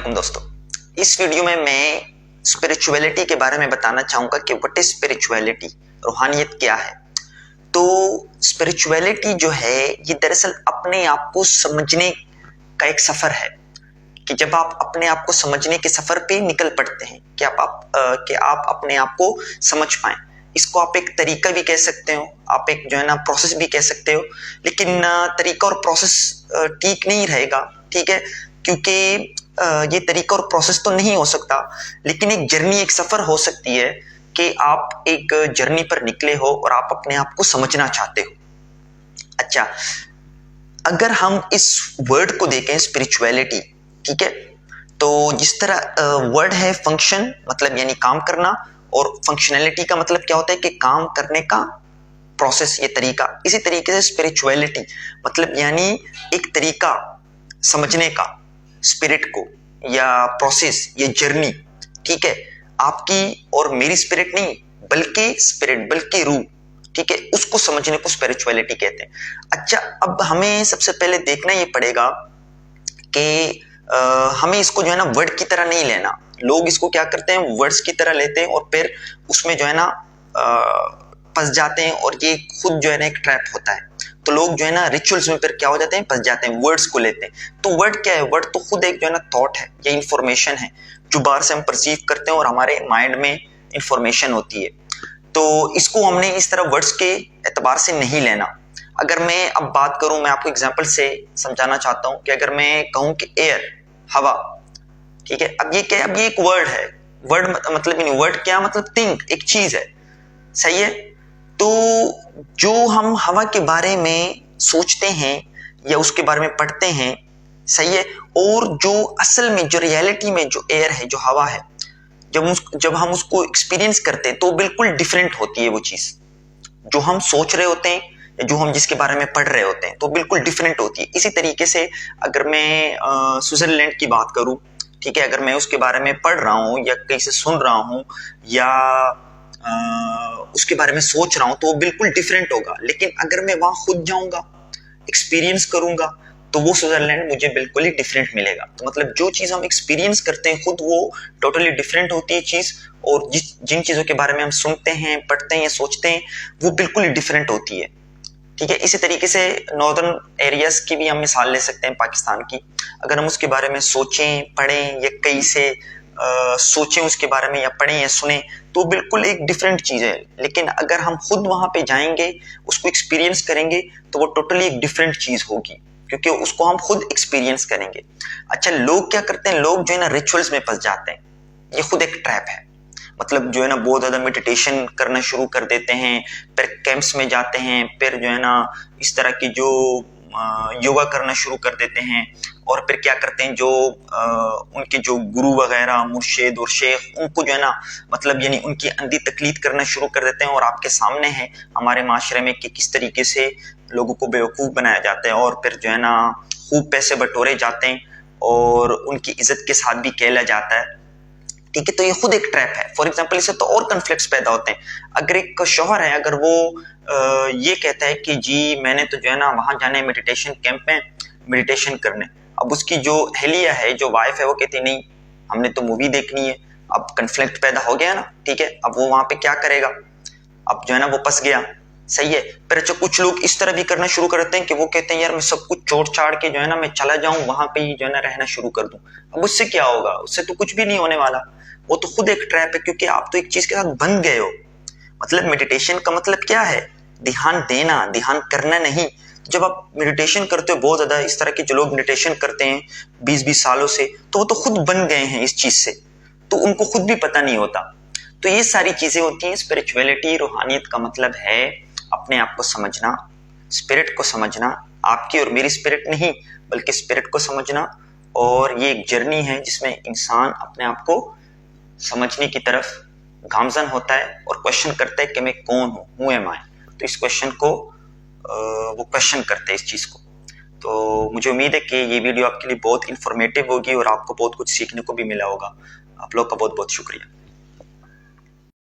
वालेकुम दोस्तों। इस वीडियो में मैं स्पिरिचुअलिटी के बारे में बताना चाहूंगा कि व्हाट इज स्पिरिचुअलिटी, रूहानियत क्या है। तो स्पिरिचुअलिटी जो है ये दरअसल अपने आप को समझने का एक सफर है कि जब आप अपने आप को समझने के सफर पे निकल पड़ते हैं कि आप अपने आप को समझ पाएं। इसको आप एक तरीका भी कह सकते हो, आप एक जो है ना प्रोसेस भी कह सकते हो, लेकिन तरीका और प्रोसेस ठीक नहीं रहेगा, ठीक है, क्योंकि ये तरीका और प्रोसेस तो नहीं हो सकता, लेकिन एक जर्नी, एक सफर हो सकती है कि आप एक जर्नी पर निकले हो और आप अपने आप को समझना चाहते हो। अच्छा, अगर हम इस वर्ड को देखें स्पिरिचुअलिटी, ठीक है, तो जिस तरह वर्ड है फंक्शन, मतलब यानी काम करना, और फंक्शनैलिटी का मतलब क्या होता है कि काम करने का प्रोसेस, ये तरीका। इसी तरीके से स्पिरिचुअलिटी मतलब यानी एक तरीका समझने का, स्पिरिट को या प्रोसेस, ये जर्नी, ठीक है, आपकी और मेरी स्पिरिट नहीं बल्कि स्पिरिट, बल्कि रूह, ठीक है, उसको समझने को स्पिरिचुअलिटी कहते हैं। अच्छा, अब हमें सबसे पहले देखना ये पड़ेगा कि हमें इसको जो है ना वर्ड की तरह नहीं लेना। लोग इसको क्या करते हैं, वर्ड्स की तरह लेते हैं और फिर उसमें जो है ना फंस जाते हैं, और ये खुद जो है ना एक ट्रैप होता है। तो लोग जो है ना रिचुअल्स में फिर क्या हो जाते हैं, फंस जाते हैं, वर्ड्स को लेते हैं। तो वर्ड क्या है? वर्ड तो खुद एक जो है ना थॉट है, ये इंफॉर्मेशन है जो बाहर से हम परसीव करते हैं और हमारे माइंड में इंफॉर्मेशन होती है। तो इसको हमने इस तरह वर्ड्स के एतबार से नहीं लेना। अगर मैं अब बात करूं, मैं आपको एग्जांपल से समझाना चाहता हूं कि अगर मैं कहूं कि एयर, हवा, ठीक है, अब ये क्या है? अब ये एक वर्ड है। वर्ड मतलब नहीं, वर्ड क्या मतलब थिंक, एक चीज है, सही है। तो जो हम हवा के बारे में सोचते हैं या उसके बारे में पढ़ते हैं, सही है, और जो असल में, जो रियलिटी में जो एयर है, जो हवा है, जब हम उसको एक्सपीरियंस करते हैं तो बिल्कुल डिफरेंट होती है वो चीज। जो हम सोच रहे होते हैं या जो हम जिसके बारे में पढ़ रहे होते हैं तो बिल्कुल डिफरेंट होती है। इसी तरीके से अगर मैं स्विट्जरलैंड की बात करूं, ठीक है, अगर मैं उसके बारे में पढ़ रहा हूं या कहीं से सुन रहा हूं या उसके बारे में सोच रहा हूं तो वो बिल्कुल डिफरेंट होगा। लेकिन अगर मैं वहां खुद जाऊंगा, एक्सपीरियंस करूंगा, तो वो स्विट्जरलैंड मुझे बिल्कुल ही डिफरेंट मिलेगा। तो मतलब जो चीज हम एक्सपीरियंस करते हैं खुद, वो टोटली डिफरेंट होती है चीज, और जिन चीजों के बारे में हम सुनते हैं, पढ़ते हैं या सोचते हैं, वो बिल्कुल ही डिफरेंट होती है, ठीक है। इसी तरीके से नॉर्दर्न एरियाज की भी हम मिसाल ले सकते हैं, पाकिस्तान की। अगर हम उसके बारे में सोचें, पढ़ें या कहीं से सोचें उसके बारे में, या पढ़ें या सुने, तो बिल्कुल एक डिफरेंट चीज है। लेकिन अगर हम खुद वहां पे जाएंगे, उसको एक्सपीरियंस करेंगे, तो वो टोटली एक डिफरेंट चीज होगी, क्योंकि उसको हम खुद एक्सपीरियंस करेंगे। अच्छा, लोग क्या करते हैं, लोग जो है ना रिचुअल्स में फंस जाते हैं। ये खुद एक ट्रैप है। मतलब जो है ना बहुत ज्यादा मेडिटेशन करना शुरू कर देते हैं, फिर कैंप्स में जाते हैं, फिर जो है ना इस तरह की जो योगा करना शुरू कर देते हैं, और फिर क्या करते हैं, जो उनके जो गुरु वगैरह, मुर्शिद और शेख, उनको जो है ना मतलब यानी उनकी अंधी तकलीद करना शुरू कर देते हैं। और आपके सामने है हमारे माशरे में कि किस तरीके से लोगों को बेवकूफ बनाया जाता है, और फिर जो है ना खूब पैसे बटोरे जाते हैं और उनकी इज्जत के साथ भी खेला जाता है, ठीक है। तो ये खुद एक ट्रैप है। फॉर एग्जाम्पल, इससे तो और कन्फ्लिक्ट्स पैदा होते हैं। अगर एक शौहर है, अगर वो ये कहता है कि जी मैंने तो जो है ना वहां जाना है मेडिटेशन कैंप में मेडिटेशन करने, अब उसकी जो अहलिया है, जो वाइफ है, वो कहती नहीं, हमने तो मूवी देखनी है। अब कन्फ्लिक्ट पैदा हो गया ना, ठीक है। अब वो वहां पे क्या करेगा, अब जो है ना वो फंस गया, सही है। फिर अच्छा, कुछ लोग इस तरह भी करना शुरू करते हैं कि वो कहते हैं यार मैं सब कुछ छोड़ छाड़ के जो है ना मैं चला जाऊं, वहां पे ही जो है ना रहना शुरू कर दूं। अब उससे क्या होगा? उससे तो कुछ भी नहीं होने वाला। वो तो खुद एक ट्रैप है, क्योंकि आप तो एक चीज के साथ बंध गए हो। मतलब मेडिटेशन का मतलब क्या है? ध्यान देना, ध्यान करना नहीं। जब आप मेडिटेशन करते हो, बहुत ज्यादा इस तरह के जो लोग मेडिटेशन करते हैं 20-20 सालों से, तो वो तो खुद बन गए हैं इस चीज से, तो उनको खुद भी पता नहीं होता। तो ये सारी चीजें होती हैं। स्पिरिचुअलिटी, रूहानियत का मतलब है अपने आप को समझना, स्पिरिट को समझना, आपकी और मेरी स्पिरिट नहीं बल्कि स्पिरिट को समझना। और ये एक जर्नी है जिसमें इंसान अपने आप को समझने की तरफ गामजन होता है और क्वेश्चन करता है कि मैं कौन हूँ, हु एम आई। तो इस क्वेश्चन को वो क्वेश्चन करते हैं इस चीज को। तो मुझे उम्मीद है कि ये वीडियो आपके लिए बहुत इंफॉर्मेटिव होगी और आपको बहुत कुछ सीखने को भी मिला होगा। आप लोग का बहुत बहुत शुक्रिया।